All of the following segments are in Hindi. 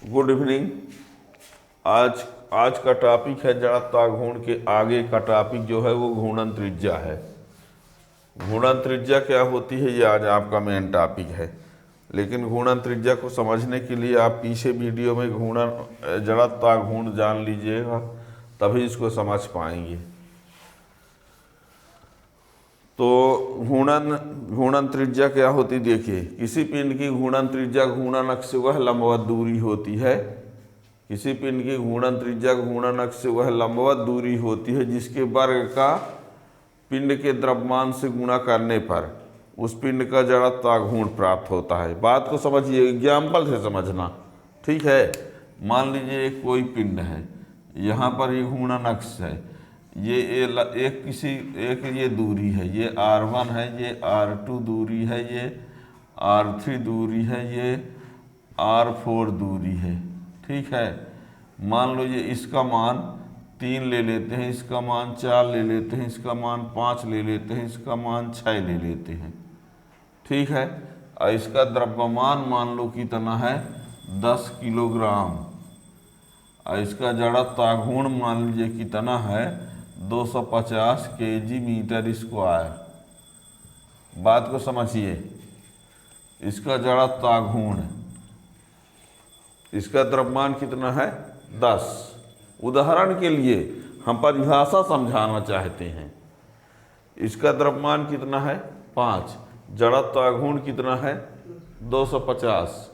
Good evening. आज का टॉपिक है जड़त्व घूर्ण के आगे का टॉपिक जो है वो घूर्णन त्रिज्या है। घूर्णन त्रिज्या क्या होती है ये आज आपका मेन टॉपिक है। लेकिन घूर्णन त्रिज्या को समझने के लिए आप पीछे वीडियो में घूर्णन जड़त्व घूर्ण जान लीजिएगा, तभी इसको समझ पाएंगे। तो घूर्णन त्रिज्या क्या होती, देखिए किसी पिंड की घूर्णन त्रिज्या घूर्णन अक्ष से वह लंबवत दूरी होती है। किसी पिंड की घूर्णन त्रिज्या घूर्णन अक्ष से वह लंबवत दूरी होती है जिसके वर्ग का पिंड के द्रव्यमान से गुणा करने पर उस पिंड का जड़त्व घूर्ण प्राप्त होता है। बात को समझिए, एग्जाम्पल से समझना, ठीक है। मान लीजिए कोई पिंड है, यहाँ पर ये घूर्णन अक्ष है, ये एक ये दूरी है, ये R1 है, ये R2 दूरी है, ये R3 दूरी है, ये R4 दूरी है, ठीक है। मान लो ये इसका मान 3 ले लेते हैं, इसका मान 4 ले लेते हैं, इसका मान 5 ले लेते हैं, इसका मान 6 ले लेते हैं, ठीक है। और इसका द्रव्यमान मान लो कितना है 10 किलोग्राम, और इसका जड़त्व घूर्ण मान लीजिए कितना है 250 kg मीटर स्क्वायर। बात को समझिए, इसका जड़त्व घूर्ण, इसका द्रव्यमान कितना है 10। उदाहरण के लिए हम परिभाषा समझाना चाहते हैं। इसका द्रव्यमान कितना है 5, जड़त्व घूर्ण कितना है 250।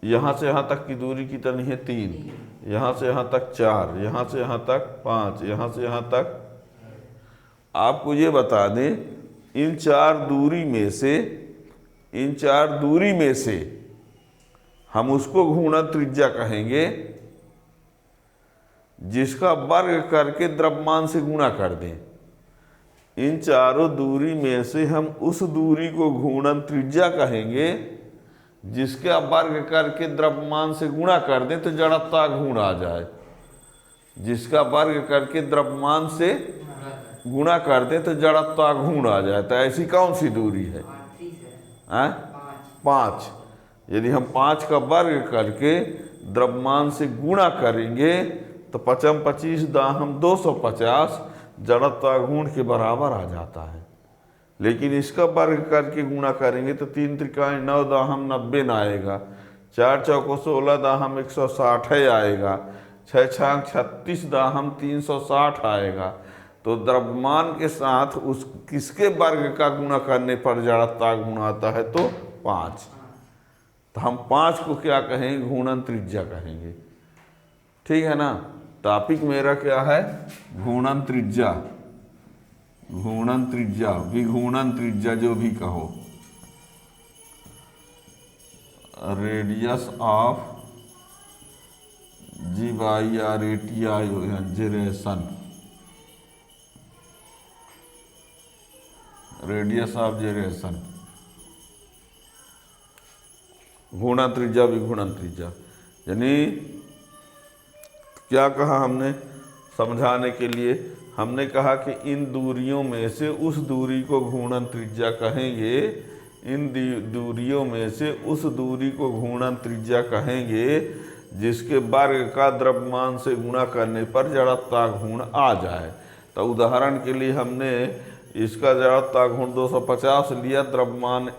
यहाँ से यहाँ तक की दूरी कितनी है 3, यहाँ से यहाँ तक 4, यहाँ से यहाँ तक 5, यहाँ से यहाँ तक। आपको ये बता दें, इन चार दूरी में से हम उसको घूर्णन त्रिज्या कहेंगे जिसका वर्ग करके द्रव्यमान से गुणा कर दें। इन चारों दूरी में से हम उस दूरी को घूर्णन त्रिज्या कहेंगे जिसका वर्ग करके द्रव्यमान से गुणा कर दें तो जड़त्व घूर्ण आ जाए। जिसका वर्ग करके द्रव्यमान से गुणा कर दें तो जड़त्व घूर्ण आ जाए। तो ऐसी कौन सी दूरी है? 5। यदि हम 5 का वर्ग करके द्रव्यमान से गुणा करेंगे तो 5 25 दाहम 250 जड़त्व घूर्ण के बराबर आ जाता है। लेकिन इसका वर्ग करके गुणा करेंगे तो 3 त्रिकाएँ 9 दाहम 90 न आएगा, 4 चौको 16 दाहम 160 आएगा, 6 छांग 36 दाहम 360 आएगा। तो द्रव्यमान के साथ उस किसके वर्ग का गुणा करने पर जड़त्व घूर्ण आता है तो 5। तो हम 5 को क्या कहेंगे? घूर्णन त्रिज्या कहेंगे, ठीक है ना। टॉपिक मेरा क्या है? घूर्णन त्रिज्या, घूर्णन त्रिज्या, विघूर्णन त्रिज्या जो भी कहो, radius of gyration, radius of gyration, घूर्णन त्रिज्या, विघूर्णन त्रिज्या। यानी क्या कहा हमने समझाने के लिए? हमने कहा कि इन दूरियों में से उस दूरी को घूर्णन त्रिज्या कहेंगे, इन दूरियों में से उस दूरी को घूर्णन त्रिज्या कहेंगे जिसके वर्ग का द्रव्यमान से गुणा करने पर जड़त्व घूर्ण आ जाए। तो उदाहरण के लिए हमने इसका जड़त्व घूर्ण 250 लिया, द्रव्यमान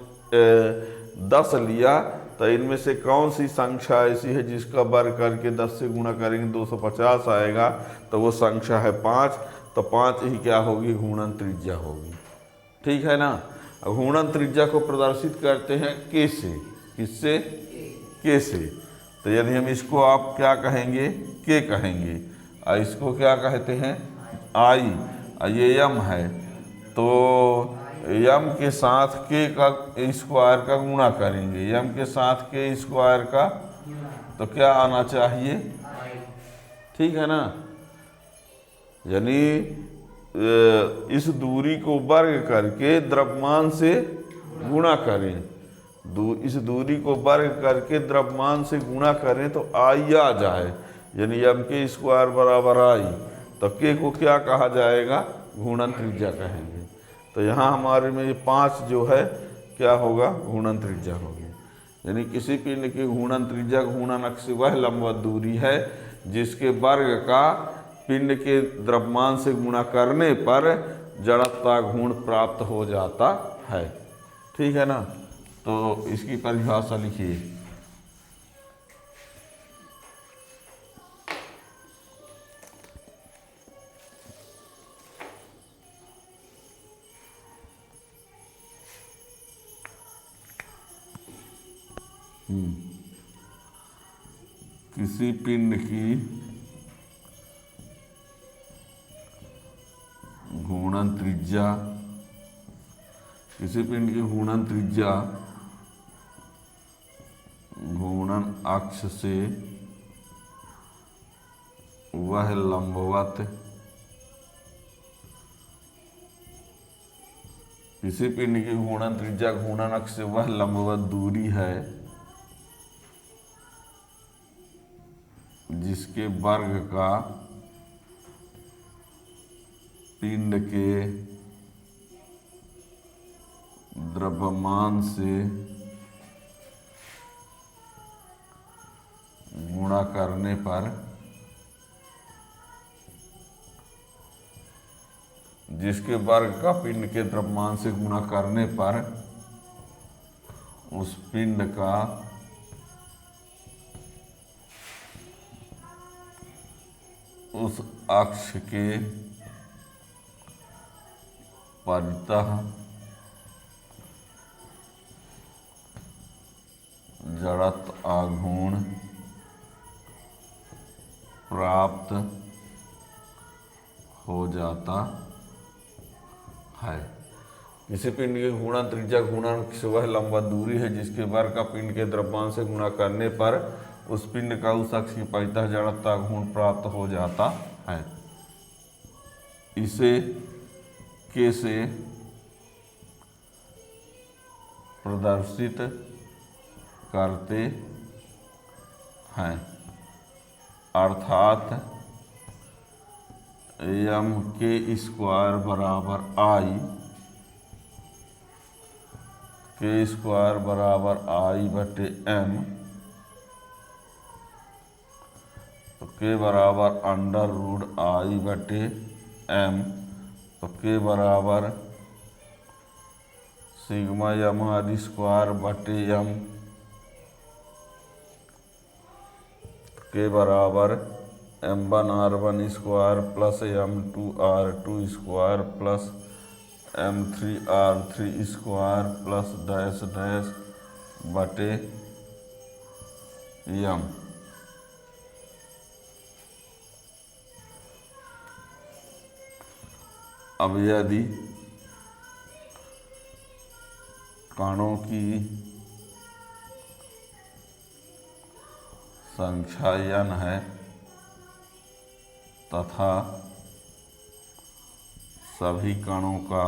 10 लिया, तो इनमें से कौन सी संख्या ऐसी है जिसका वर्ग करके 10 से गुणा करेंगे 250 आएगा? तो वो संख्या है 5। तो 5 ही क्या होगी? घूर्णन त्रिज्या होगी, ठीक है ना। घूर्णन त्रिज्या को प्रदर्शित करते हैं K से, किससे? K से। तो यदि हम इसको आप क्या कहेंगे? K कहेंगे, और इसको क्या कहते हैं? I, और ये M है, तो M के साथ K का स्क्वायर का गुणा करेंगे, M के साथ K स्क्वायर का, तो क्या आना चाहिए? ठीक है ना। यानी इस दूरी को वर्ग करके द्रव्यमान से गुणा करें, इस दूरी को वर्ग करके द्रव्यमान से गुणा करें तो I आ जाए, यानी M के स्क्वायर बराबर I। तो K को क्या कहा जाएगा? घूर्णन त्रिज्या कहेंगे। तो यहाँ हमारे में ये 5 जो है क्या होगा? घूर्णन त्रिज्या होगी। यानी किसी पिंड की घूर्णन त्रिज्या घूर्णन अक्ष से वह लंबवत दूरी है जिसके वर्ग का पिंड के द्रव्यमान से गुणा करने पर जड़त्वा घूर्ण प्राप्त हो जाता है। ठीक है ना। तो इसकी परिभाषा लिखिए। किसी पिंड की घूर्णन त्रिज्या, किसी पिंड की घूर्णन त्रिज्या घूर्णन अक्ष से वह लंबवत, किसी पिंड की घूर्णन त्रिज्या घूर्णन अक्ष से वह लंबवत दूरी है जिसके वर्ग का पिंड के द्रव्यमान से गुणा करने पर, जिसके वर्ग का पिंड के द्रव्यमान से गुणा करने पर उस पिंड का उस अक्ष के परितः जड़त्व आघूर्ण प्राप्त हो जाता है। किसी पिंड की घूर्णन त्रिज्या घूर्णन से वह लंबवत दूरी है जिसके वर्ग का पिंड के द्रव्यमान से गुणा करने पर उस पिंड का उस अक्ष की परितः जड़त्व घूर्ण प्राप्त हो जाता है। इसे कैसे प्रदर्शित करते हैं, अर्थात एम के स्क्वायर बराबर आई, के स्क्वायर बराबर आई बटे एम, तो के बराबर अंडर रूट आई बटे एम, तो के बराबर सिग्मा एम आदि स्क्वायर बटे एम, के बराबर M1R1 square plus M2R2 square plus M3R3 square plus dash dash बटे एम। अब यदि कणों की संख्या n है तथा सभी कणों का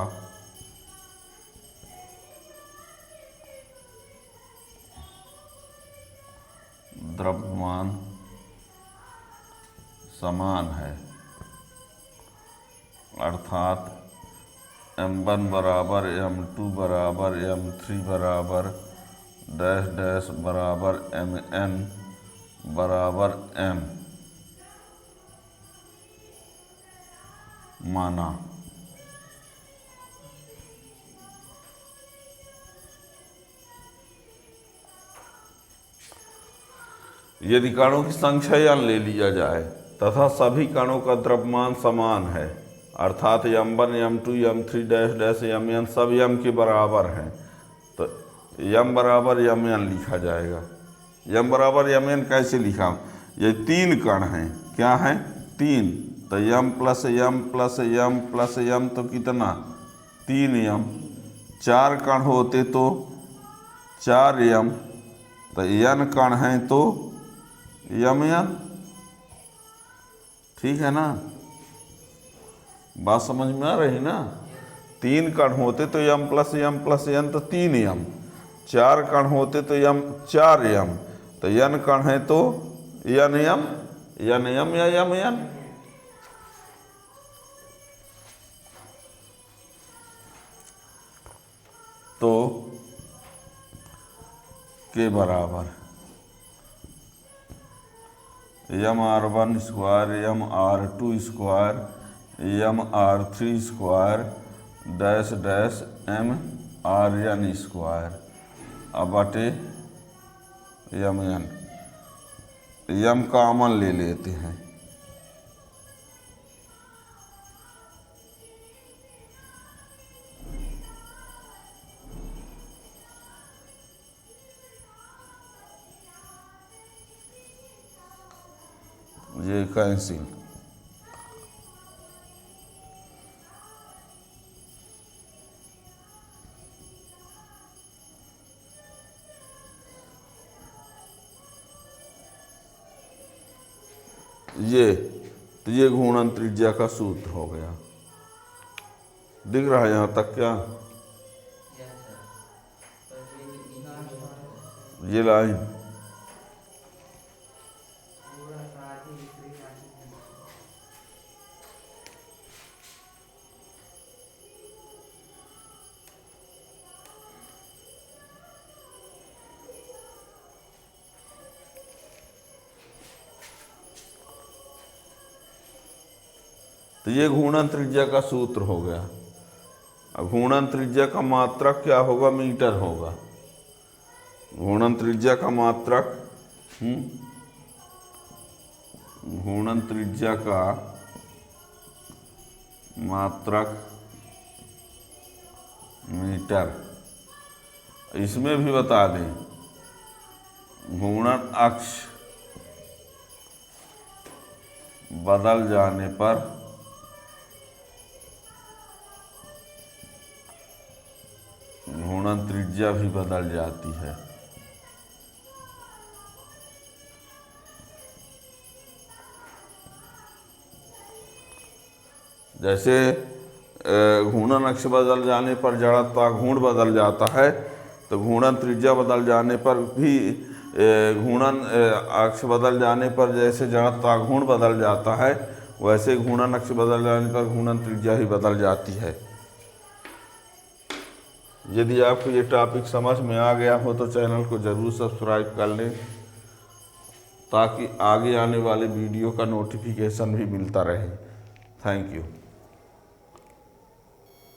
द्रव्यमान समान है, अर्थात M1 बराबर M2 बराबर M3 बराबर डैश डैश बराबर Mn बराबर M माना। यदि कणों की संख्या n ले लिया जाए तथा सभी कणों का द्रव्यमान समान है, अर्थात M1 M2 M3 dash dash Mn सब m के बराबर हैं, तो m बराबर Mn लिखा जाएगा। m बराबर Mn कैसे लिखा? ये तीन कण हैं, क्या हैं? तीन, तो m plus m plus m plus m तो कितना? 3m। चार कण होते तो 4m, तो n कण हैं तो Mn। ठीक है ना, बात समझ में आ रही ना? तीन कण होते तो m प्लस n तो 3m, चार कण होते तो m 4m, तो n कण है तो nm या Mn। तो के बराबर mr1 square mr2 square mr3 square dash dash mrn square अब बटे mn। m कॉमन ले लेते हैं, ये कैंसिल। तो ये घूर्णन त्रिज्या का सूत्र हो गया। दिख रहा है यहाँ तक क्या? ये लाइन तो ये घूर्णन त्रिज्या का सूत्र हो गया। अब घूर्णन त्रिज्या का मात्रक क्या होगा? मीटर होगा। घूर्णन त्रिज्या का मात्रक घूर्णन त्रिज्या का मात्रक मीटर। इसमें भी बता दें, घूर्णन अक्ष बदल जाने पर घूर्णन त्रिज्या भी बदल जाती है। जैसे घूर्णन अक्ष बदल जाने पर जड़त्वाघूर्ण बदल जाता है, तो घूर्णन त्रिज्या बदल जाने पर भी घूर्णन अक्ष बदल जाने पर जैसे जड़त्वाघूर्ण बदल जाता है, वैसे घूर्णन अक्ष बदल जाने पर घूर्णन त्रिज्या ही बदल जाती है। यदि आपको ये टॉपिक समझ में आ गया हो तो चैनल को ज़रूर सब्सक्राइब कर लें, ताकि आगे आने वाले वीडियो का नोटिफिकेशन भी मिलता रहे। Thank you.